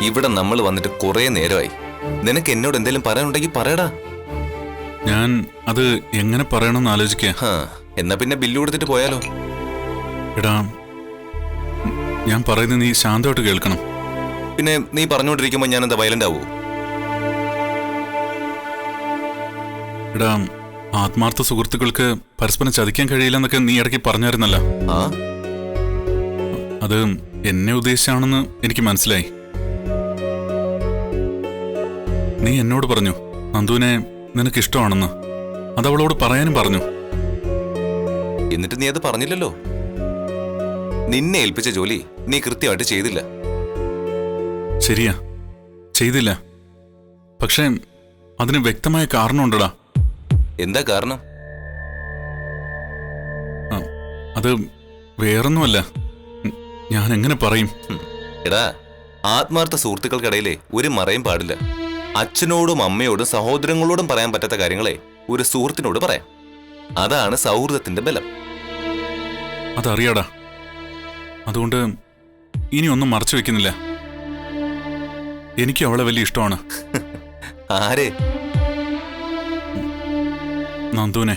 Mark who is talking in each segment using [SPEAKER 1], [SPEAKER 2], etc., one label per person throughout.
[SPEAKER 1] ഇവിടെ നമ്മൾ വന്നിട്ട് കുറെ നേരമായി. നിനക്ക് എന്നോട് എന്തെങ്കിലും പറയാനുണ്ടെങ്കിൽ പറയടാ.
[SPEAKER 2] ഞാൻ അത് എങ്ങനെ പറയണമെന്ന് ആലോചിക്കുക.
[SPEAKER 1] എന്നാ പിന്നെ ബില്ല് കൊടുത്തിട്ട് പോയാലോ?
[SPEAKER 2] എടാ, ഞാൻ പറയുന്നത് നീ ശാന്തമായിട്ട് കേൾക്കണം.
[SPEAKER 1] പിന്നെ നീ പറഞ്ഞുകൊണ്ടിരിക്കുമ്പോ ഞാൻ എന്താ വയലന്റ് ആവൂ?
[SPEAKER 2] എടാ, ആത്മാർത്ഥ സുഹൃത്തുക്കൾക്ക് പരസ്പരം ചതിക്കാൻ കഴിയില്ലെന്നൊക്കെ നീ ഇടയ്ക്ക് പറഞ്ഞായിരുന്നല്ലോ. അത് എന്നെ ഉദ്ദേശിച്ചാണെന്ന് എനിക്ക് മനസ്സിലായി. നീ എന്നോട് പറഞ്ഞു നന്ദുവിനെ നിനക്ക് ഇഷ്ടമാണെന്ന്. അത് അവളോട് പറയാനും പറഞ്ഞു.
[SPEAKER 1] എന്നിട്ട് നീ അത് പറഞ്ഞില്ലല്ലോ. നിന്നെ ഏൽപ്പിച്ച ജോലി നീ കൃത്യമായിട്ട് ചെയ്തില്ല.
[SPEAKER 2] ശരിയാ, ചെയ്തില്ല. പക്ഷേ അതിന് വ്യക്തമായ കാരണമുണ്ടടാ.
[SPEAKER 1] എന്താ കാരണം?
[SPEAKER 2] അത് വേറൊന്നുമല്ല. ഞാൻ എങ്ങനെ പറയും?
[SPEAKER 1] എടാ, ആത്മാർത്ഥ സുഹൃത്തുക്കൾക്കിടയിലെ ഒരു മറയും പാടില്ല. അച്ഛനോടും അമ്മയോടും സഹോദരങ്ങളോടും പറയാൻ പറ്റാത്ത കാര്യങ്ങളെ ഒരു സുഹൃത്തിനോട് പറയാം. അതാണ് സൗഹൃദത്തിന്റെ ബലം.
[SPEAKER 2] അതറിയാടാ. അതുകൊണ്ട് ഇനി ഒന്നും മറച്ചു വെക്കുന്നില്ല. എനിക്ക് അവളെ വലിയ ഇഷ്ടമാണ്.
[SPEAKER 1] ആരെ?
[SPEAKER 2] നന്ദുവിനെ.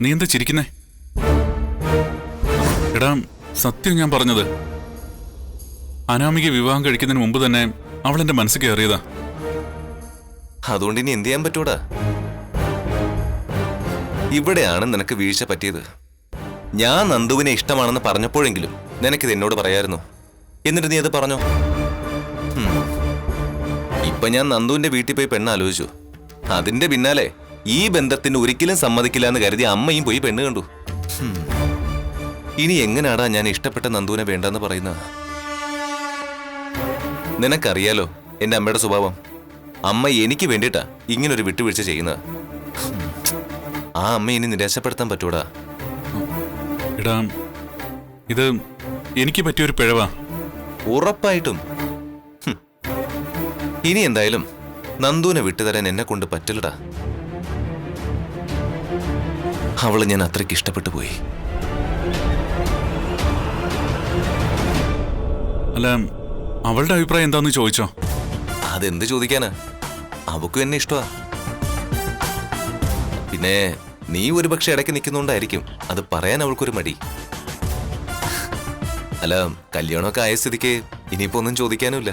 [SPEAKER 2] നീ എന്താ ചിരിക്കുന്നേ? എടാ, സത്യം ഞാൻ പറഞ്ഞത്. അനാമിക വിവാഹം കഴിക്കുന്നതിന് മുമ്പ് തന്നെ അവൾ എന്റെ മനസ്സിൽ കയറിയതാ.
[SPEAKER 1] അതുകൊണ്ട് ഇനി എന്ത് ചെയ്യാൻ പറ്റൂടാ? ഇവിടെയാണ് നിനക്ക് വീഴ്ച പറ്റിയത്. ഞാൻ നന്ദുവിനെ ഇഷ്ടമാണെന്ന് പറഞ്ഞപ്പോഴെങ്കിലും നിനക്കിത് എന്നോട് പറയായിരുന്നു. എന്നിട്ട് നീ അത് പറഞ്ഞോ? ഇപ്പൊ ഞാൻ നന്ദുവിന്റെ വീട്ടിൽ പോയി പെണ്ണ് ആലോചിച്ചു. അതിന്റെ പിന്നാലെ ഈ ബന്ധത്തിന് ഒരിക്കലും സമ്മതിക്കില്ല എന്ന് കരുതി അമ്മയും പോയി പെണ്ണ് കണ്ടു. ഇനി എങ്ങനെയാടാ ഞാൻ ഇഷ്ടപ്പെട്ട നന്ദുവിനെ വേണ്ടെന്ന് പറയുന്നത്? നിനക്കറിയാലോ എന്റെ അമ്മയുടെ സ്വഭാവം. അമ്മ എനിക്ക് വേണ്ടിയിട്ടാ ഇങ്ങനൊരു വിട്ടുവീഴ്ച ചെയ്യുന്നത്. ആ അമ്മ ഇനി നിരാശപ്പെടുത്താൻ പറ്റൂടാ.
[SPEAKER 2] എടാ, ഇത് എനിക്ക് പറ്റിയൊരു പിഴവാ.
[SPEAKER 1] ഉറപ്പായിട്ടും. ഇനി എന്തായാലും നന്ദുവിനെ വിട്ടുതരാൻ എന്നെ കൊണ്ട് പറ്റില്ലടാ. അവള് ഞാൻ അത്രയ്ക്ക് ഇഷ്ടപ്പെട്ടു പോയി.
[SPEAKER 2] അല്ല, അവളുടെ അഭിപ്രായം എന്താന്ന് ചോദിച്ചോ?
[SPEAKER 1] അതെന്ത് ചോദിക്കാനാ? അവക്കും എന്നെ ഇഷ്ടമാ. പിന്നെ നീ ഒരുപക്ഷെ ഇടയ്ക്ക് നിൽക്കുന്നുണ്ടായിരിക്കും അത് പറയാൻ അവൾക്കൊരു മടി. അല്ല, കല്യാണമൊക്കെ ആയ സ്ഥിതിക്ക് ഇനിയിപ്പോ ഒന്നും ചോദിക്കാനുമില്ല.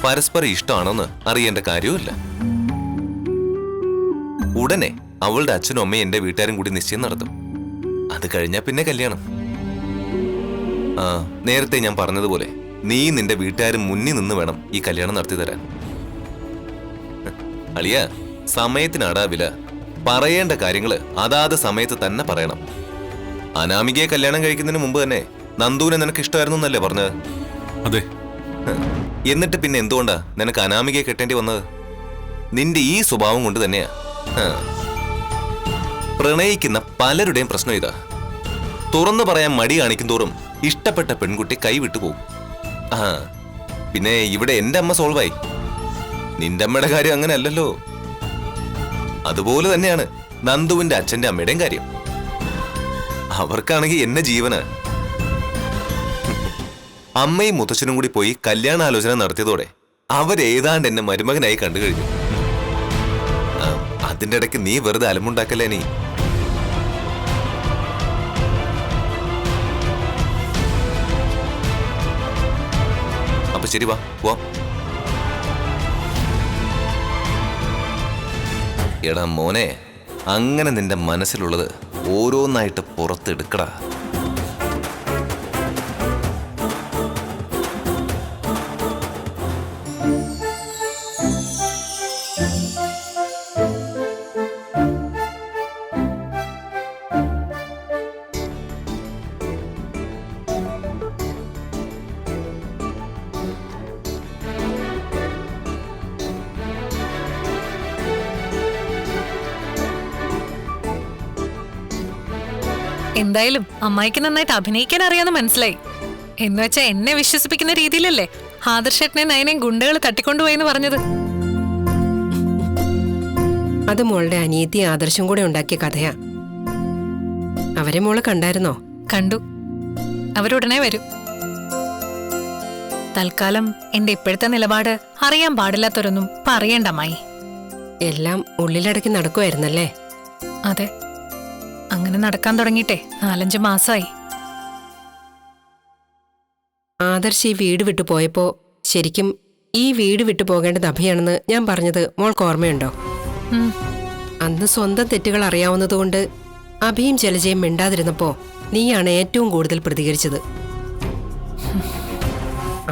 [SPEAKER 1] പരസ്പരം ഇഷ്ടമാണോന്ന് അറിയേണ്ട കാര്യവുമില്ല. ഉടനെ അവളുടെ അച്ഛനും അമ്മയും എന്റെ വീട്ടുകാരും കൂടി നിശ്ചയം നടത്തും. അത് കഴിഞ്ഞാ പിന്നെ കല്യാണം. നേരത്തെ ഞാൻ പറഞ്ഞതുപോലെ നീ നിന്റെ വീട്ടുകാരും മുന്നിൽ നിന്ന് വേണം ഈ കല്യാണം നടത്തി തരാൻ. അളിയ, സമയത്തിനാടാ വില. പറയേണ്ട കാര്യങ്ങള് അതാത് സമയത്ത് തന്നെ പറയണം. അനാമികയെ കല്യാണം കഴിക്കുന്നതിന് മുമ്പ് തന്നെ നന്ദുവിനെ നിനക്ക് ഇഷ്ടമായിരുന്നു എന്നല്ലേ പറഞ്ഞത്?
[SPEAKER 2] അതെ.
[SPEAKER 1] എന്നിട്ട് പിന്നെ എന്തുകൊണ്ടാ നിനക്ക് അനാമികയെ കെട്ടേണ്ടി വന്നത്? നിന്റെ ഈ സ്വഭാവം കൊണ്ട് തന്നെയാ. പ്രണയിക്കുന്ന പലരുടെയും പ്രശ്നം ഇതാ. തുറന്നു പറയാൻ മടി കാണിക്കും തോറും ഇഷ്ടപ്പെട്ട പെൺകുട്ടി കൈവിട്ടു പോകും. പിന്നെ ഇവിടെ എന്റെ അമ്മ സോൾവായി. നിന്റെ അമ്മയുടെ കാര്യം അങ്ങനെ അല്ലല്ലോ. അതുപോലെ തന്നെയാണ് നന്ദുവിന്റെ അച്ഛന്റെ അമ്മയുടെയും കാര്യം. അവർക്കാണെങ്കിൽ എന്നെ ജീവന്. അമ്മയും മുത്തച്ഛനും കൂടി പോയി കല്യാണാലോചന നടത്തിയതോടെ അവരേതാണ്ട് എന്നെ മരുമകനായി കണ്ടു കഴിഞ്ഞു. അതിന്റെ ഇടയ്ക്ക് നീ വെറുതെ അലമുണ്ടാക്കല്ലേ നീ. അപ്പൊ ശരി, വാ പോവാം. എടാ മോനെ, അങ്ങനെ നിന്റെ മനസ്സിലുള്ളത് ഓരോന്നായിട്ട് പുറത്തെടുക്കടാ.
[SPEAKER 3] എന്തായാലും അമ്മായിക്ക് നന്നായിട്ട് അഭിനയിക്കാൻ അറിയാന്ന് മനസ്സിലായി. എന്നുവെച്ചാ എന്നെ വിശ്വസിപ്പിക്കുന്ന രീതിയിലല്ലേ ആദർശേട്ടനെ നയനെയും ഗുണ്ടകൾ തട്ടിക്കൊണ്ടുപോയെന്ന് പറഞ്ഞത്.
[SPEAKER 4] അത് മോളുടെ അനിയത്തി ആദർശം കൂടെ ഉണ്ടാക്കിയ കഥയാ. അവരെ മോള് കണ്ടായിരുന്നോ?
[SPEAKER 3] കണ്ടു. അവരുടനെ വരും. തൽക്കാലം എന്റെ ഇപ്പോഴത്തെ നിലപാട് അറിയാൻ പാടില്ലാത്തവരൊന്നും പറയണ്ട അമ്മായി.
[SPEAKER 4] എല്ലാം ഉള്ളിലടക്കി നടക്കുമായിരുന്നല്ലേ?
[SPEAKER 3] അതെ, അങ്ങനെ നടക്കാൻ തുടങ്ങിയിട്ടേ 4-5 മാസമായി.
[SPEAKER 4] ആദർശ് ഈ വീട് വിട്ടു പോയപ്പോ ശരിക്കും ഈ വീട് വിട്ടു പോകേണ്ടത് അഭിയാണെന്ന് ഞാൻ പറഞ്ഞത് മോൾക്ക് ഓർമ്മയുണ്ടോ?
[SPEAKER 3] ഉം.
[SPEAKER 4] അന്ന് സ്വന്തം തെറ്റുകൾ അറിയാവുന്നതുകൊണ്ട് അഭിയും ജലജയും മിണ്ടാതിരുന്നപ്പോ നീയാണ് ഏറ്റവും കൂടുതൽ പ്രതികരിച്ചത്.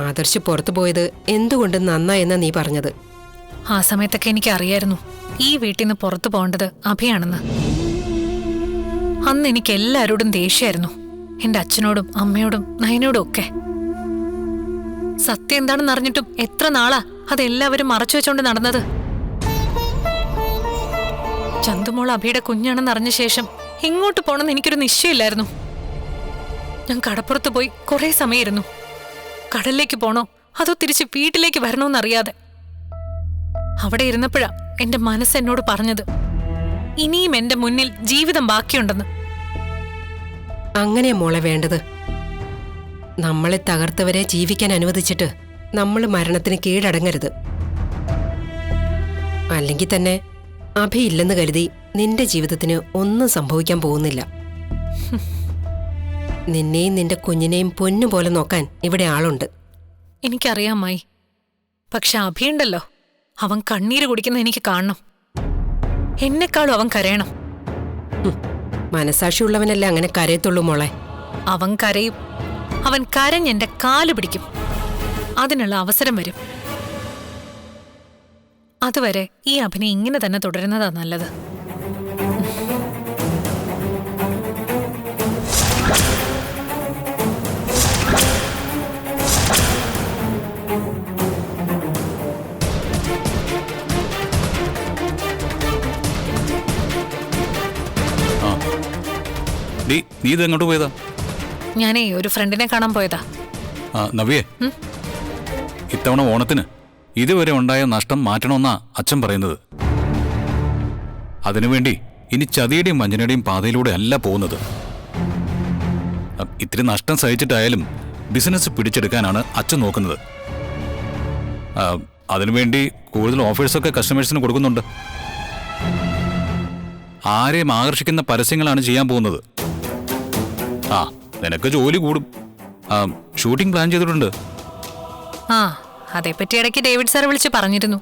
[SPEAKER 4] ആദർശ് പുറത്തു പോയത് എന്തുകൊണ്ട് നന്നായെന്നാ നീ പറഞ്ഞത്.
[SPEAKER 3] ആ സമയത്തൊക്കെ എനിക്ക് അറിയായിരുന്നു ഈ വീട്ടിൽ നിന്ന് പുറത്തു പോകേണ്ടത് അഭിയാണെന്ന്. അന്ന് എനിക്ക് എല്ലാവരോടും ദേഷ്യമായിരുന്നു, എന്റെ അച്ഛനോടും അമ്മയോടും നയനോടും ഒക്കെ. സത്യം എന്താണെന്ന് അറിഞ്ഞിട്ടും എത്ര നാളാ അതെല്ലാവരും മറച്ചു വെച്ചോണ്ട് നടന്നത്. ചന്തുമോൾ അഭിയുടെ കുഞ്ഞാണെന്ന് അറിഞ്ഞ ശേഷം എങ്ങോട്ട് പോണെന്ന് എനിക്കൊരു നിശ്ചയമില്ലായിരുന്നു. ഞാൻ കടപ്പുറത്ത് പോയി കുറെ സമയമായിരുന്നു. കടലിലേക്ക് പോണോ അതോ തിരിച്ച് വീട്ടിലേക്ക് വരണോന്നറിയാതെ. അവിടെ ഇരുന്നപ്പോഴാ എന്റെ മനസ്സ് എന്നോട് പറഞ്ഞത് ഇനിയും എന്റെ മുന്നിൽ ജീവിതം ബാക്കിയുണ്ടെന്ന്.
[SPEAKER 4] അങ്ങനെയാ മോളെ വേണ്ടത്. നമ്മളെ തകർത്തവരെ ജീവിക്കാൻ അനുവദിച്ചിട്ട് നമ്മൾ മരണത്തിന് കീഴടങ്ങരുത്. അല്ലെങ്കിൽ തന്നെ അഭിയില്ലെന്ന് കരുതി നിന്റെ ജീവിതത്തിന് ഒന്നും സംഭവിക്കാൻ പോകുന്നില്ല. നിന്നെയും നിന്റെ കുഞ്ഞിനെയും പൊന്നുപോലെ നോക്കാൻ ഇവിടെ ആളുണ്ട്.
[SPEAKER 3] എനിക്കറിയാം അമ്മായി, പക്ഷെ അഭിയുണ്ടല്ലോ, അവൻ കണ്ണീര് കുടിക്കുന്ന എനിക്ക് കാണണം. എന്നെക്കാളും അവൻ കരയണം.
[SPEAKER 4] മനസാക്ഷിയുള്ളവനല്ലേ അങ്ങനെ കരയത്തുള്ളൂ മോളെ.
[SPEAKER 3] അവൻ കരയും. അവൻ കരഞ്ഞെന്റെ കാല് പിടിക്കും. അതിനുള്ള അവസരം വരും. അതുവരെ ഈ അഭിനയം ഇങ്ങനെ തന്നെ തുടരുന്നതാ നല്ലത്.
[SPEAKER 2] നീ ഇത് എങ്ങോട്ട് പോയതാ?
[SPEAKER 3] ഞാനേ ഒരു ഫ്രണ്ടിനെ കാണാൻ പോയതാ.
[SPEAKER 2] നവ്യേ, ഇത്തവണ ഓണത്തിന് ഇതുവരെ ഉണ്ടായ നഷ്ടം മാറ്റണമെന്നാ അച്ഛൻ പറയുന്നത്. അതിനുവേണ്ടി ഇനി ചതിയുടെയും വഞ്ചനയുടെയും പാതയിലൂടെ അല്ല പോകുന്നത്. ഇത്തിരി നഷ്ടം സഹിച്ചിട്ടായാലും ബിസിനസ് പിടിച്ചെടുക്കാനാണ് അച്ഛൻ നോക്കുന്നത്. അതിനുവേണ്ടി കൂടുതൽ ഓഫേഴ്സൊക്കെ കസ്റ്റമേഴ്സിന് കൊടുക്കുന്നുണ്ട്. ആരെയും ആകർഷിക്കുന്ന പരസ്യങ്ങളാണ് ചെയ്യാൻ പോകുന്നത്. നിനക്ക് ജോലി കൂടും. ഷൂട്ടിംഗ് പ്ലാൻ ചെയ്തിട്ടുണ്ട്.
[SPEAKER 3] അതേപ്പറ്റി ഇടയ്ക്ക് ഡേവിഡ് സാർ വിളിച്ച് പറഞ്ഞിരുന്നു.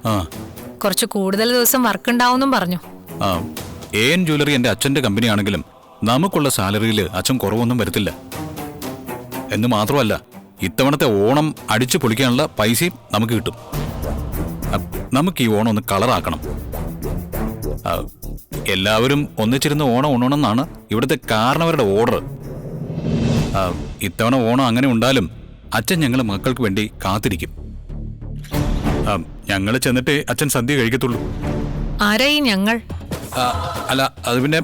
[SPEAKER 3] കുറച്ച് കൂടുതൽ ദിവസം വർക്ക് ഉണ്ടാവുമെന്നും പറഞ്ഞു.
[SPEAKER 2] AN ജ്വല്ലറി എന്റെ അച്ഛന്റെ കമ്പനിയാണെങ്കിലും നമുക്കുള്ള സാലറിയിൽ അച്ഛൻ കുറവൊന്നും വരത്തില്ല. എന്ന് മാത്രമല്ല, ഇത്തവണത്തെ ഓണം അടിച്ചു പൊളിക്കാനുള്ള പൈസയും നമുക്ക് കിട്ടും. നമുക്ക് ഈ ഓണം ഒന്ന് കളറാക്കണം. എല്ലാവരും ഒന്നിച്ചിരുന്ന് ഓണം ഉണ്ണണമെന്നാണ് ഇവിടുത്തെ കാരണവരുടെ ഓർഡർ. ഇത്തവണ ഓണം അങ്ങനെ ഉണ്ടാലും അച്ഛൻ ഞങ്ങൾ മക്കൾക്ക് വേണ്ടി കാത്തിരിക്കും. ഞങ്ങൾ ചെന്നിട്ടേ അച്ഛൻ സദ്യ കഴിക്കത്തുള്ളൂ.
[SPEAKER 3] ആരായി ഞങ്ങൾ?
[SPEAKER 2] അല്ല, അത് പിന്നെ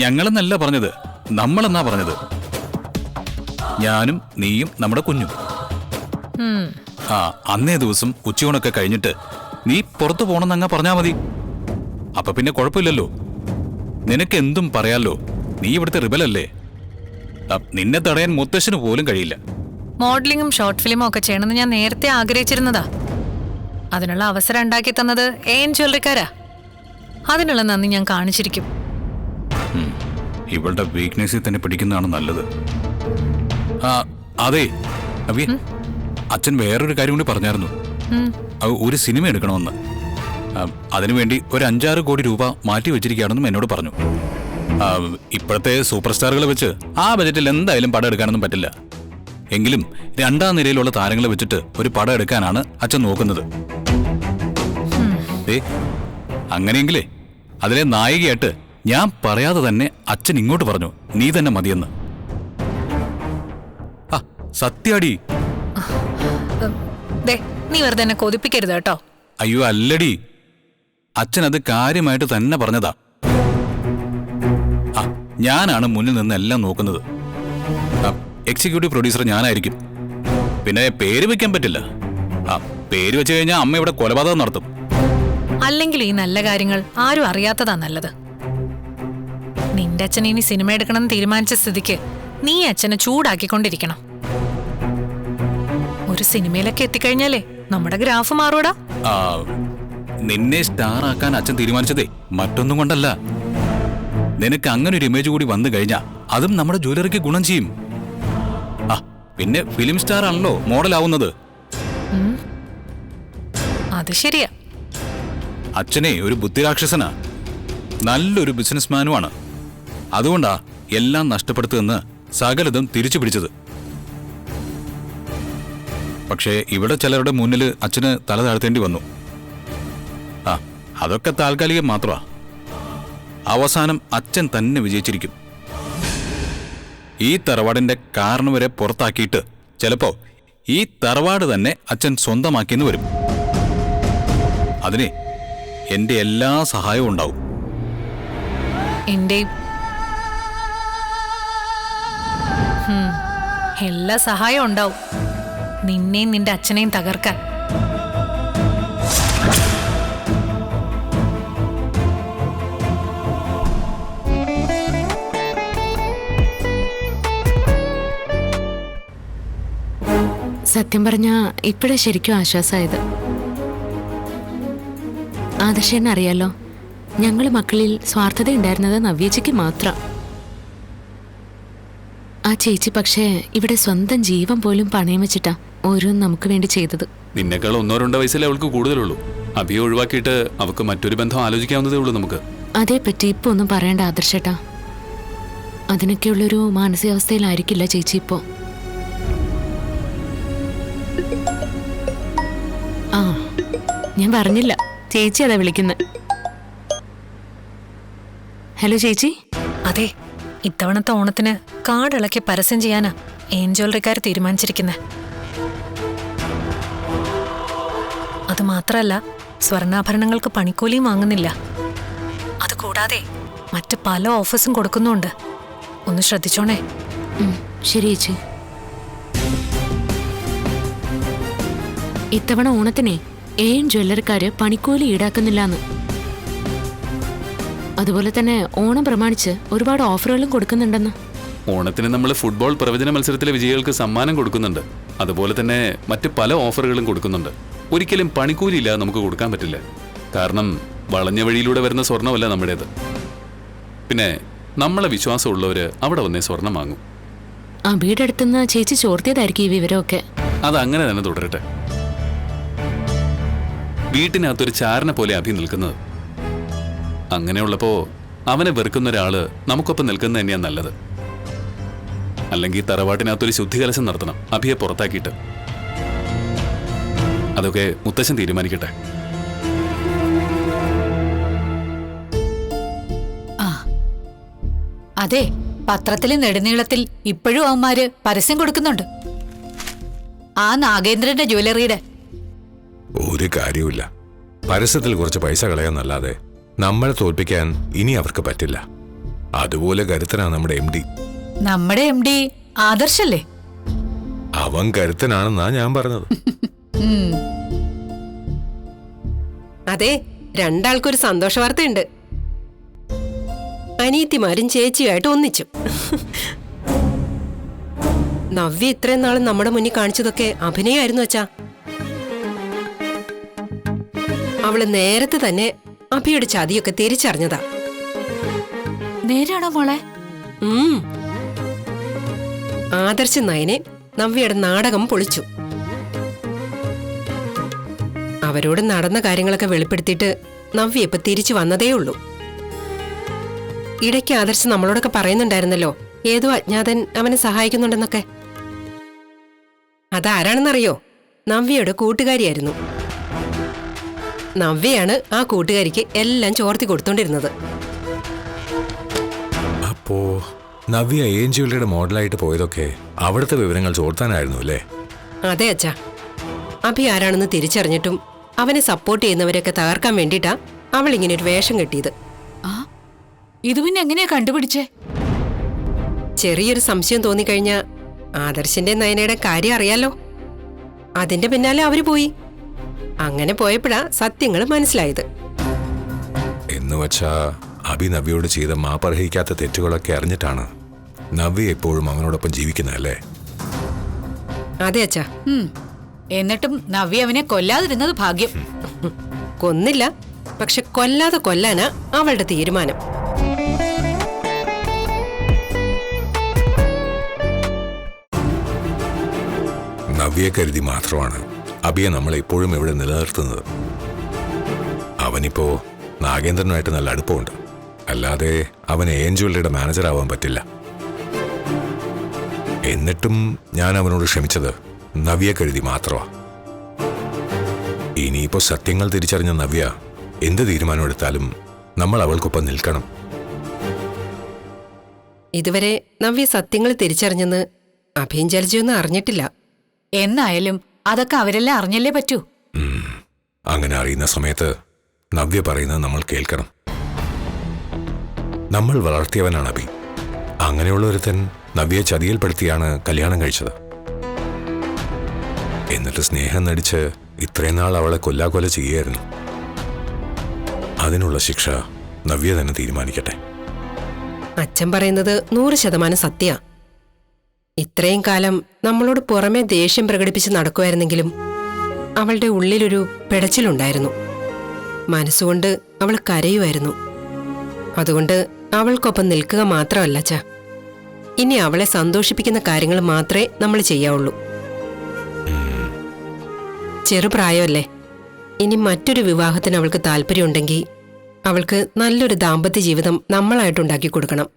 [SPEAKER 2] ഞങ്ങളെന്നല്ല പറഞ്ഞത്, നമ്മളെന്നാ പറഞ്ഞത്. ഞാനും നീയും നമ്മുടെ കുഞ്ഞും. അന്നേ ദിവസം ഉച്ചയൂണൊക്കെ കഴിഞ്ഞിട്ട് നീ പുറത്തു പോണെന്നങ്ങ പറഞ്ഞാ മതി. അപ്പൊ പിന്നെ കുഴപ്പമില്ലല്ലോ. നിനക്ക് എന്തും പറയാലോ. നീ ഇവിടുത്തെ റിബലല്ലേ. നിന്നെ തടയാൻ മുത്തശ്ശന് പോലും കഴിയില്ല.
[SPEAKER 3] മോഡലിംഗും ഷോർട്ട് ഫിലിമും ഒക്കെ ചെയ്യണമെന്ന് ഞാൻ നേരത്തെ ആഗ്രഹിച്ചിരുന്നതാ. അതിനുള്ള അവസരം ഉണ്ടാക്കി തന്നത് AN ജ്വല്ലറിക്കാരാ. അതിനുള്ള നന്ദി ഞാൻ കാണിച്ചിരിക്കും.
[SPEAKER 2] ഇവളുടെ വീക്ക്നെസ്സിൽ തന്നെ പിടിക്കുന്നതാണ് നല്ലത്. അതെ നവ്യ, അച്ഛൻ വേറൊരു കാര്യം കൂടി പറഞ്ഞായിരുന്നു. ഒരു സിനിമ എടുക്കണമെന്ന്. അതിനുവേണ്ടി ഒരു 5-6 കോടി രൂപ മാറ്റി വെച്ചിരിക്കുകയാണെന്നും എന്നോട് പറഞ്ഞു. ഇപ്പോഴത്തെ സൂപ്പർ സ്റ്റാറുകളെ വെച്ച് ആ ബജറ്റിൽ എന്തായാലും പടം എടുക്കാനൊന്നും പറ്റില്ല. എങ്കിലും 2ാം നിരയിലുള്ള താരങ്ങളെ വെച്ചിട്ട് ഒരു പടം എടുക്കാനാണ് അച്ഛൻ നോക്കുന്നത്. അങ്ങനെയെങ്കിലേ അതിലെ നായികയായിട്ട് ഞാൻ പറയാതെ തന്നെ അച്ഛൻ ഇങ്ങോട്ട് പറഞ്ഞു, നീ തന്നെ മതിയെന്ന്. സത്യാടി.
[SPEAKER 3] നീ വെറുതെ എന്നെ കൊതിപ്പിക്കരുത് കേട്ടോ.
[SPEAKER 2] അയ്യോ അല്ലടി, അച്ഛൻ അത് കാര്യമായിട്ട് തന്നെ പറഞ്ഞതാ. ഞാനാണ് മുന്നിൽ നിന്ന് എല്ലാം നോക്കുന്നത്. എക്സിക്യൂട്ടീവ് പ്രൊഡ്യൂസർ ഞാനായിരിക്കും. പിന്നെ പേര് വെക്കാൻ പറ്റില്ല. പേര് വെച്ച് കഴിഞ്ഞാൽ അമ്മ ഇവിടെ കൊലപാതകം നടത്തും.
[SPEAKER 3] അല്ലെങ്കിൽ ഈ നല്ല കാര്യങ്ങൾ ആരും അറിയാത്തതാ നല്ലത്. നിന്റെ അച്ഛൻ ഇനി സിനിമ എടുക്കണം തീരുമാനിച്ച സ്ഥിതിക്ക് നീ അച്ഛനെ ചൂടാക്കിക്കൊണ്ടിരിക്കണം. ഒരു സിനിമയിലൊക്കെ എത്തിക്കഴിഞ്ഞാലേ നമ്മുടെ ഗ്രാഫ് മാറൂടാ.
[SPEAKER 2] ആ, നിന്നെ സ്റ്റാർ ആക്കാൻ അച്ഛൻ തീരുമാനിച്ചതേ മറ്റൊന്നും കൊണ്ടല്ല. നിനക്ക് അങ്ങനെ ഒരു ഇമേജ് കൂടി വന്നു കഴിഞ്ഞാ അതും നമ്മുടെ ജ്വല്ലറിക്ക് ഗുണം ചെയ്യും. ആ, പിന്നെ ഫിലിം സ്റ്റാർ ആണല്ലോ മോഡലാവുന്നത്.
[SPEAKER 3] അത് ശരിയാ.
[SPEAKER 2] അച്ഛനെ ഒരു ബുദ്ധിരാക്ഷസനാ, നല്ലൊരു ബിസിനസ്മാനുമാണ്. അതുകൊണ്ടാ എല്ലാം നഷ്ടപ്പെടുത്തുമെന്ന് സകലതും തിരിച്ചു പിടിച്ചത്. പക്ഷേ ഇവിടെ ചിലരുടെ മുന്നിൽ അച്ഛന് തല താഴ്ത്തേണ്ടി വന്നു. ആ, അതൊക്കെ താൽക്കാലികം മാത്രമാ. അവസാനം അച്ഛൻ തന്നെ വിജയിച്ചിരിക്കും. ഈ തറവാടിന്റെ കാരണം വരെ പുറത്താക്കിയിട്ട് ചിലപ്പോ ഈ തറവാട് തന്നെ അച്ഛൻ സ്വന്തമാക്കിയെന്ന് വരും. അതിന് എന്റെ എല്ലാ സഹായവും ഉണ്ടാവും.
[SPEAKER 3] എന്റെയും എല്ലാ സഹായവും ഉണ്ടാവും നിന്നെയും നിന്റെ അച്ഛനെയും തകർക്കാൻ.
[SPEAKER 5] സത്യം പറഞ്ഞാ ഇപ്പോഴേ ശരിക്കും ആശ്വാസമായത്. ആദർശേനെ അറിയാലോ, ഞങ്ങൾ മക്കളിൽ സ്വാർത്ഥത ഉണ്ടായിരുന്നത് നവ്യേച്ചിക്ക് മാത്രം. ആ ചേച്ചി പക്ഷേ ഇവിടെ സ്വന്തം ജീവൻ പോലും പണയം വെച്ചിട്ടാ ഓരോന്നും നമുക്ക് വേണ്ടി ചെയ്തത്.
[SPEAKER 6] നിന്നേക്കാൾ 1-2 വയസ്സിലെ അവൾക്ക് കൂടുതലുള്ളൂ. അഭിയെ ഒഴിവാക്കിയിട്ട് അവൾക്ക് മറ്റൊരു ബന്ധം ആലോചിക്കാവുന്നതേ ഉള്ളൂ നമുക്ക്.
[SPEAKER 5] അതേപ്പറ്റി ഇപ്പൊ ഒന്നും പറയണ്ട ആദർശേട്ടാ. അതിനൊക്കെയുള്ളൊരു മാനസികാവസ്ഥയിലായിരിക്കില്ല ചേച്ചി ഇപ്പോ. ആ, ഞാൻ പറഞ്ഞില്ല, ചേച്ചി അതാ വിളിക്കുന്നത്. ഹലോ ചേച്ചി.
[SPEAKER 3] അതെ, ഇത്തവണത്തെ ഓണത്തിന് കാടിളക്കി പരസ്യം ചെയ്യാനാ ജ്വല്ലറിക്കാർ തീരുമാനിച്ചിരിക്കുന്നത്. അത് മാത്രല്ല, സ്വർണ്ണാഭരണങ്ങൾക്ക് പണിക്കൂലിയും വാങ്ങുന്നില്ല. അതുകൂടാതെ മറ്റ് പല ഓഫേഴ്സും കൊടുക്കുന്നുണ്ട്. ഒന്ന് ശ്രദ്ധിച്ചോണേ.
[SPEAKER 5] ശരി ചേച്ചി. ഇത്തവണ ഓണത്തിനെ ജ്വല്ലറിക്കാര് പണിക്കൂലി ഈടാക്കുന്നില്ലാന്ന്. അതുപോലെ തന്നെ ഓണം പ്രമാണിച്ച് ഒരുപാട് ഓഫറുകളും കൊടുക്കുന്നുണ്ടെന്ന്.
[SPEAKER 6] ഓണത്തിന് നമ്മൾ ഫുട്ബോൾ പ്രവചന മത്സരത്തിലെ വിജയികൾക്ക് സമ്മാനം കൊടുക്കുന്നുണ്ട്. അതുപോലെ തന്നെ മറ്റ് പല ഓഫറുകളും കൊടുക്കുന്നുണ്ട്. ഒരിക്കലും പണിക്കൂലിയില്ലാതെ നമുക്ക് കൊടുക്കാൻ പറ്റില്ല. കാരണം വളഞ്ഞ വഴിയിലൂടെ വരുന്ന സ്വർണ്ണമല്ല നമ്മുടേത്. പിന്നെ നമ്മളെ വിശ്വാസമുള്ളവര് അവിടെ വന്നേ സ്വർണം വാങ്ങും.
[SPEAKER 5] അബിയുടെ അടുത്തുനിന്ന് ചേച്ചി ചോർത്തിയതായിരിക്കും ഈ വിവരമൊക്കെ.
[SPEAKER 6] അതങ്ങനെ തന്നെ തുടരട്ടെ. വീട്ടിനകത്തൊരു ചാരനെ പോലെ അഭി നിൽക്കുന്നത്. അങ്ങനെയുള്ളപ്പോ അവനെ വെറുക്കുന്ന ഒരാള് നമുക്കൊപ്പം നിൽക്കുന്നത് തന്നെയാ നല്ലത്. അല്ലെങ്കിൽ തറവാട്ടിനകത്തൊരു ശുദ്ധികലശം നടത്തണം അഭിയെ പുറത്താക്കിയിട്ട്. അതൊക്കെ മുത്തശ്ശൻ തീരുമാനിക്കട്ടെ.
[SPEAKER 7] അതെ, പത്രത്തിലെ നെടുനീളത്തിൽ ഇപ്പോഴും അവന്മാര് പരസ്യം കൊടുക്കുന്നുണ്ട്. ആ നാഗേന്ദ്രന്റെ ജ്വല്ലറിയുടെ.
[SPEAKER 8] ഒരു കാര്യമില്ല, പരസ്യത്തിൽ കുറച്ച് പൈസ കളയാന്നല്ലാതെ നമ്മളെ തോൽപ്പിക്കാൻ ഇനി അവർക്ക് പറ്റില്ല. അതുപോലെ കരുത്തനാ നമ്മുടെ MD.
[SPEAKER 7] നമ്മുടെ MD ആദർശല്ലേ?
[SPEAKER 8] അവൻ കരുത്തനാണെന്നാ ഞാൻ പറഞ്ഞത്.
[SPEAKER 4] അതെ, രണ്ടാൾക്കൊരു സന്തോഷ വാർത്തയുണ്ട്. അനിയത്തിമാരും ചേച്ചിയുമായിട്ട് ഒന്നിച്ചു. നവ്യ ഇത്രയും നാളും നമ്മുടെ മുന്നിൽ കാണിച്ചതൊക്കെ അഭിനയമായിരുന്നു അച്ഛാ. അവള് നേരത്തെ തന്നെ അഭിയുടെ ചതിയൊക്കെ തിരിച്ചറിഞ്ഞതാ.
[SPEAKER 7] നേരാണോ മോളെ?
[SPEAKER 4] ആദർശ് നയനെ നവ്യയുടെ നാടകം പൊളിച്ചു. അവരോട് നടന്ന കാര്യങ്ങളൊക്കെ വെളിപ്പെടുത്തിയിട്ട് നവ്യ ഇപ്പൊ തിരിച്ചു വന്നതേ ഉള്ളൂ. ഇടയ്ക്ക് ആദർശ് നമ്മളോടൊക്കെ പറയുന്നുണ്ടായിരുന്നല്ലോ ഏതോ അജ്ഞാതൻ അവനെ സഹായിക്കുന്നുണ്ടെന്നൊക്കെ. അതാരാണെന്നറിയോ? നവ്യയുടെ കൂട്ടുകാരിയായിരുന്നു. നവ്യയാണ് ആ കൂട്ടുകാരിക്ക് എല്ലാം ചോർത്തി കൊടുത്തോണ്ടിരുന്നത്.
[SPEAKER 8] അപ്പോ നവ്യ ജ്വല്ലറിയുടെ മോഡലായിട്ട് പോയതൊക്കെ അവിടുത്തെ വിവരങ്ങൾ ചോർത്താനായിരുന്നു അല്ലേ?
[SPEAKER 4] അതെ അച്ഛാ. അഭി ആരാണെന്ന് തിരിച്ചറിഞ്ഞിട്ടും അവനെ സപ്പോർട്ട് ചെയ്യുന്നവരെയൊക്കെ തകർക്കാൻ വേണ്ടിയിട്ടാ അവൾ ഇങ്ങനെ ഒരു വേഷം കെട്ടിയത്.
[SPEAKER 7] ഇത് പിന്നെ എങ്ങനെയാ കണ്ടുപിടിച്ചേ?
[SPEAKER 4] ചെറിയൊരു സംശയം തോന്നിക്കഴിഞ്ഞാ ആദർശിന്റെ നയനയുടെ കാര്യം അറിയാലോ. അതിന്റെ പിന്നാലെ അവര് പോയി. അങ്ങനെ പോയപ്പോഴാ സത്യങ്ങൾ മനസ്സിലായത്.
[SPEAKER 8] എന്നുവച്ചാ അഭി നവ്യയോട് ചെയ്ത മാപ്പർഹിക്കാത്ത തെറ്റുകളൊക്കെ അറിഞ്ഞിട്ടാണ് നവ്യ എപ്പോഴും അവനോടൊപ്പം ജീവിക്കുന്നതല്ലേ?
[SPEAKER 4] അതെ അച്ഛാ.
[SPEAKER 7] എന്നിട്ടും നവ്യ അവനെ കൊല്ലാതിരുന്നത് ഭാഗ്യം.
[SPEAKER 4] കൊന്നില്ല, പക്ഷെ കൊല്ലാതെ കൊല്ലാനാ അവളുടെ തീരുമാനം.
[SPEAKER 8] നവ്യെ കരുതി മാത്രമാണ് അഭിയെ നമ്മൾ ഇപ്പോഴും ഇവിടെ നിലനിർത്തുന്നത്. അവനിപ്പോ നാഗേന്ദ്രനുമായിട്ട് നല്ല അടുപ്പമുണ്ട്. അല്ലാതെ അവൻ ഏഞ്ചുവലിയുടെ മാനേജർ ആവാൻ പറ്റില്ല. എന്നിട്ടും ഞാൻ അവനോട് ക്ഷമിച്ചത് നവ്യെ കരുതി മാത്രമാ. ഇനിയിപ്പോ സത്യങ്ങൾ തിരിച്ചറിഞ്ഞ നവ്യ എന്ത് തീരുമാനമെടുത്താലും നമ്മൾ അവൾക്കൊപ്പം നിൽക്കണം.
[SPEAKER 4] ഇതുവരെ നവ്യ സത്യങ്ങൾ തിരിച്ചറിഞ്ഞെന്ന് അഭിയും ജലജയൊന്നും അറിഞ്ഞിട്ടില്ല.
[SPEAKER 7] എന്നായാലും അതൊക്കെ അവരെല്ലാം അറിഞ്ഞല്ലേ പറ്റൂ.
[SPEAKER 8] അങ്ങനെ അറിയുന്ന സമയത്ത് നവ്യ പറയുന്നത് നമ്മൾ കേൾക്കണം. നമ്മൾ വളർത്തിയവനാണ് അഭി. അങ്ങനെയുള്ള ഒരുത്തൻ നവ്യയെ ചതിയിൽപ്പെടുത്തിയാണ് കല്യാണം കഴിച്ചത്. എന്നിട്ട് സ്നേഹം നടിച്ച് ഇത്രയും നാൾ അവളെ കൊല്ലാകൊല ചെയ്യായിരുന്നു. അതിനുള്ള ശിക്ഷ നവ്യ തന്നെ തീരുമാനിക്കട്ടെ.
[SPEAKER 4] അച്ഛൻ പറയുന്നത് 100% സത്യ. ഇത്രയും കാലം നമ്മളോട് പുറമെ ദേഷ്യം പ്രകടിപ്പിച്ച് നടക്കുമായിരുന്നെങ്കിലും അവളുടെ ഉള്ളിലൊരു പിടച്ചിലുണ്ടായിരുന്നു. മനസ്സുകൊണ്ട് അവൾ കരയുമായിരുന്നു. അതുകൊണ്ട് അവൾക്കൊപ്പം നിൽക്കുക മാത്രമല്ല അച്ഛാ, ഇനി അവളെ സന്തോഷിപ്പിക്കുന്ന കാര്യങ്ങൾ മാത്രമേ നമ്മൾ ചെയ്യാവുള്ളൂ. ചെറുപ്രായമല്ലേ, ഇനി മറ്റൊരു വിവാഹത്തിന് അവൾക്ക് താല്പര്യമുണ്ടെങ്കിൽ അവൾക്ക് നല്ലൊരു ദാമ്പത്യ ജീവിതം നമ്മളായിട്ടുണ്ടാക്കി കൊടുക്കണം.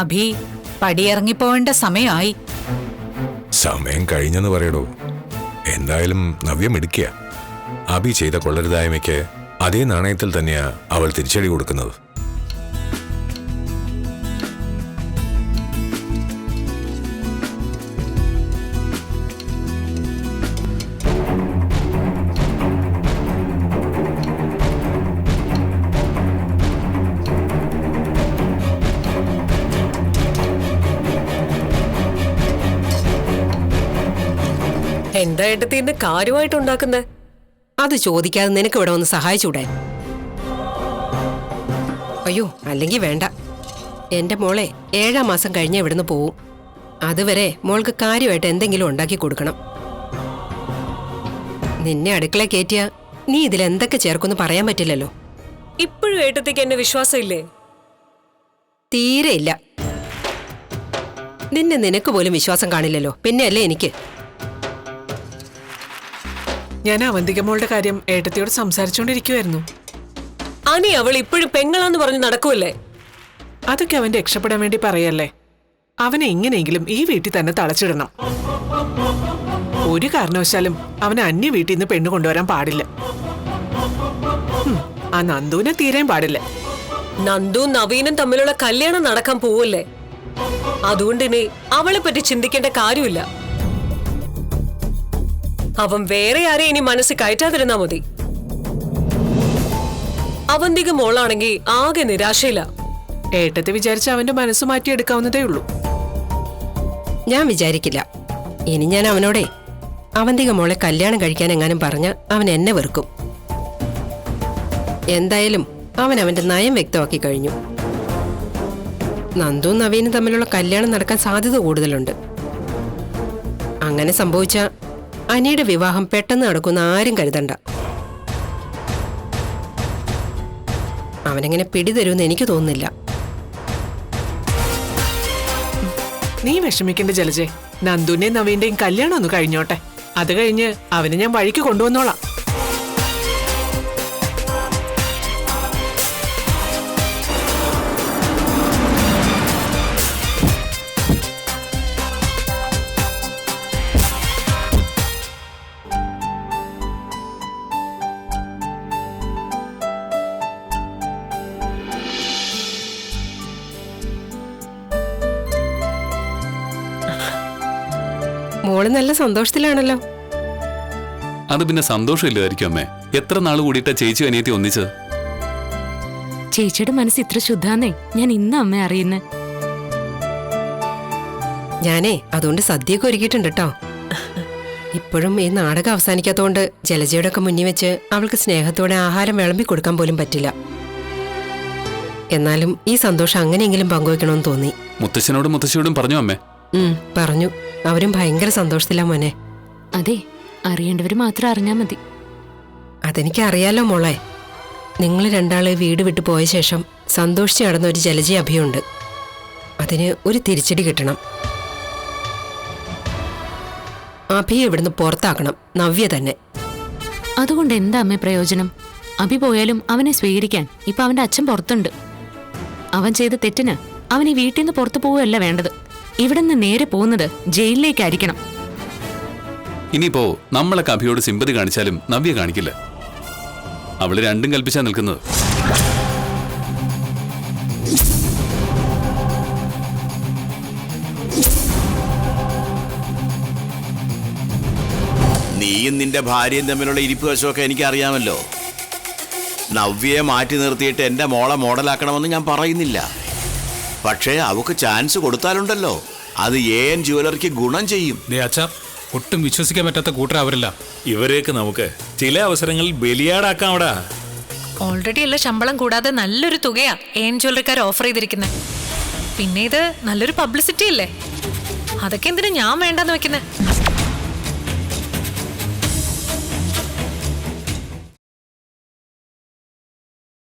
[SPEAKER 7] അഭി പടിയിറങ്ങിപ്പോവേണ്ട സമയമായി.
[SPEAKER 8] സമയം കഴിഞ്ഞെന്ന് പറയടോ. എന്തായാലും നവ്യ മിടുക്കിയ. അഭി ചെയ്ത കൊള്ളരുതായ്മയ്ക്ക് അതേ നാണയത്തിൽ തന്നെയാ അവൾ തിരിച്ചടി കൊടുക്കുന്നത്.
[SPEAKER 4] എന്താ ഏട്ടത്തിന് കാര്യമായിട്ടുണ്ടാക്കുന്നേ? അത് ചോദിക്കാതെ നിനക്ക് ഇവിടെ ഒന്ന് സഹായിച്ചൂടെ? അയ്യോ, അല്ലെങ്കിൽ വേണ്ട. എന്റെ മോളെ 7-ാം മാസം കഴിഞ്ഞ ഇവിടുന്ന് പോവും. അതുവരെ മോൾക്ക് കാര്യമായിട്ട് എന്തെങ്കിലും ഉണ്ടാക്കി കൊടുക്കണം. നിന്നെ അടുക്കള കയറ്റിയ നീ ഇതിലെന്തൊക്കെ ചേർക്കൊന്ന് പറയാൻ പറ്റില്ലല്ലോ.
[SPEAKER 9] ഇപ്പോഴും ഏട്ടത്തേക്ക് എന്നെ വിശ്വാസമില്ലേ?
[SPEAKER 4] തീരെ ഇല്ല. നിനക്ക് പോലും വിശ്വാസം കാണില്ലല്ലോ, പിന്നെ അല്ലേ എനിക്ക്.
[SPEAKER 10] ഞാൻ അവന്തിക മോളുടെ കാര്യം ഏട്ടത്തിയോട് സംസാരിച്ചുകൊണ്ടിരിക്കുവായിരുന്നു.
[SPEAKER 9] അനി അവൾ ഇപ്പോഴും പെങ്ങളാന്ന് പറഞ്ഞ് നടക്കൂല്ലേ?
[SPEAKER 10] അതൊക്കെ അവന്റെ രക്ഷപ്പെടാൻ വേണ്ടി പറയല്ലേ. അവനെ എങ്ങനെയെങ്കിലും ഈ വീട്ടിൽ തന്നെ തളച്ചിടണം. ഒരു കാരണവശാലും അവനെ അന്യ വീട്ടിൽ നിന്ന് പെണ്ണ് കൊണ്ടുവരാൻ പാടില്ല. ആ നന്ദുവിനെ തീരാൻ പാടില്ല.
[SPEAKER 9] നന്ദു നവീനും തമ്മിലുള്ള കല്യാണം നടക്കാൻ പോവല്ലേ? അതുകൊണ്ട് ഇനി അവളെ പറ്റി ചിന്തിക്കേണ്ട കാര്യമില്ല. അവൻ വേറെ ആരെ ഇനി മനസ്സിൽ കയറ്റാതിരുന്നാ മതി. അവന്തിക മോളാണെങ്കിൽ ആകെ നിരാശയില്ല.
[SPEAKER 10] ഏട്ടത്തെ വിചാരിച്ച അവന്റെ മനസ്സ് മാറ്റിയെടുക്കാവുന്നതേ ഉള്ളൂ.
[SPEAKER 4] ഞാൻ വിചാരിക്കില്ല. ഇനി ഞാൻ അവനോടെ അവന്തിക മോളെ കല്യാണം കഴിക്കാൻ എങ്ങാനും പറഞ്ഞ അവൻ എന്നെ വെറുക്കും. എന്തായാലും അവൻ അവന്റെ നയം വ്യക്തമാക്കി കഴിഞ്ഞു. നന്ദുവും നവീനും തമ്മിലുള്ള കല്യാണം നടക്കാൻ സാധ്യത കൂടുതലുണ്ട്. അങ്ങനെ സംഭവിച്ച അനിയുടെ വിവാഹം പെട്ടെന്ന് നടക്കുന്ന ആരും കരുതണ്ട. അവനെങ്ങനെ പിടിതരുമെന്ന് എനിക്ക് തോന്നുന്നില്ല.
[SPEAKER 10] നീ വിഷമിക്കേണ്ട ജലജെ. നന്ദുവിന്റെയും നവീന്റെയും കല്യാണം ഒന്ന് കഴിഞ്ഞോട്ടെ. അത് കഴിഞ്ഞ് അവനെ ഞാൻ വഴിക്ക് കൊണ്ടുവന്നോളാം.
[SPEAKER 4] മോള് നല്ല സന്തോഷത്തിലാണല്ലോ.
[SPEAKER 6] അത് പിന്നെ സന്തോഷമില്ലായിരിക്കും അമ്മേ. എത്ര നാൾ കൂടിയിട്ടാ ചേച്ചി അനിയത്തി ഒന്നിച്ചത്.
[SPEAKER 5] ചേച്ചിയുടെ മനസ്സ് ഇത്ര ശുദ്ധാന്നേ ഞാൻ ഇന്ന് അമ്മ അറിയുന്നേ.
[SPEAKER 4] ഞാനേ അതുകൊണ്ട് സദ്യയൊക്കെ ഒരുക്കിയിട്ടുണ്ട് കേട്ടോ. ഇപ്പോഴും ഈ നാടകം അവസാനിക്കാത്തതുകൊണ്ട് ജലജയുടെ ഒക്കെ മുന്നിൽ വെച്ച് അവൾക്ക് സ്നേഹത്തോടെ ആഹാരം വിളമ്പി കൊടുക്കാൻ പോലും പറ്റില്ല. എന്നാലും ഈ സന്തോഷം അങ്ങനെയെങ്കിലും പങ്കുവെക്കണമെന്ന് തോന്നി.
[SPEAKER 6] മുത്തശ്ശനോടും മുത്തശ്ശിയോടും പറഞ്ഞു അമ്മേ?
[SPEAKER 4] പറഞ്ഞു. അവരും ഭയങ്കര സന്തോഷത്തിലാ മോനെ.
[SPEAKER 5] അതെ, അറിയേണ്ടവർ മാത്രം അറിഞ്ഞാൽ മതി.
[SPEAKER 4] അതെനിക്ക് അറിയാലോ മോളെ. നിങ്ങൾ രണ്ടാളെ വീട് വിട്ടു പോയ ശേഷം സന്തോഷിച്ച് നടന്ന ഒരു ജലജ അഭിയുണ്ട്. അതിന് ഒരു തിരിച്ചടി കിട്ടണം. അഭിയെ ഇവിടുന്ന് പുറത്താക്കണം, നവ്യ തന്നെ.
[SPEAKER 5] അതുകൊണ്ട് എന്താ അമ്മേ പ്രയോജനം? അഭി പോയാലും അവനെ സ്വീകരിക്കാൻ ഇപ്പൊ അവന്റെ അച്ഛൻ പുറത്തുണ്ട്. അവൻ ചെയ്ത തെറ്റിന് അവൻ ഈ വീട്ടിൽ നിന്ന് പുറത്തു പോവുകയല്ല വേണ്ടത്. ഇവിടെ നിന്ന് നേരെ പോകുന്നത് ജയിലിലേക്കായിരിക്കണം.
[SPEAKER 6] ഇനിയിപ്പോ നമ്മളൊക്കെ അഭിയോട് സിമ്പതി കാണിച്ചാലും നവ്യ കാണിക്കില്ല. അവള് രണ്ടും കൽപ്പിച്ചാ നിൽക്കുന്നത്.
[SPEAKER 11] നീയും നിന്റെ ഭാര്യയും തമ്മിലുള്ള ഇരിപ്പ് വശമൊക്കെ എനിക്ക് അറിയാമല്ലോ. നവ്യയെ മാറ്റി നിർത്തിയിട്ട് എൻ്റെ മോളെ മോഡലാക്കണമെന്ന് ഞാൻ പറയുന്നില്ല. പക്ഷേ അവക്ക് ചാൻസ് കൊടുത്താലുണ്ടല്ലോ, അത് AN ജുവലറിക്ക് ഗുണം ചെയ്യും.
[SPEAKER 2] ഒട്ടും വിശ്വസിക്കാൻ പറ്റാത്ത കൂട്ടരവരല്ല.
[SPEAKER 12] ഇവരെയൊക്കെ നമുക്ക് ചില അവസരങ്ങളിൽ ബലിയാടാക്കാം. അവിടെ
[SPEAKER 3] ഓൾറെഡി ഉള്ള ശമ്പളം കൂടാതെ നല്ലൊരു തുകയാ AN ജ്വല്ലറിക്കാർ ഓഫർ ചെയ്തിരിക്കുന്നത്. പിന്നെ ഇത് നല്ലൊരു പബ്ലിസിറ്റി അല്ലേ? അതൊക്കെ എന്തിനാ ഞാൻ വേണ്ടെന്ന് വെക്കുന്നത്?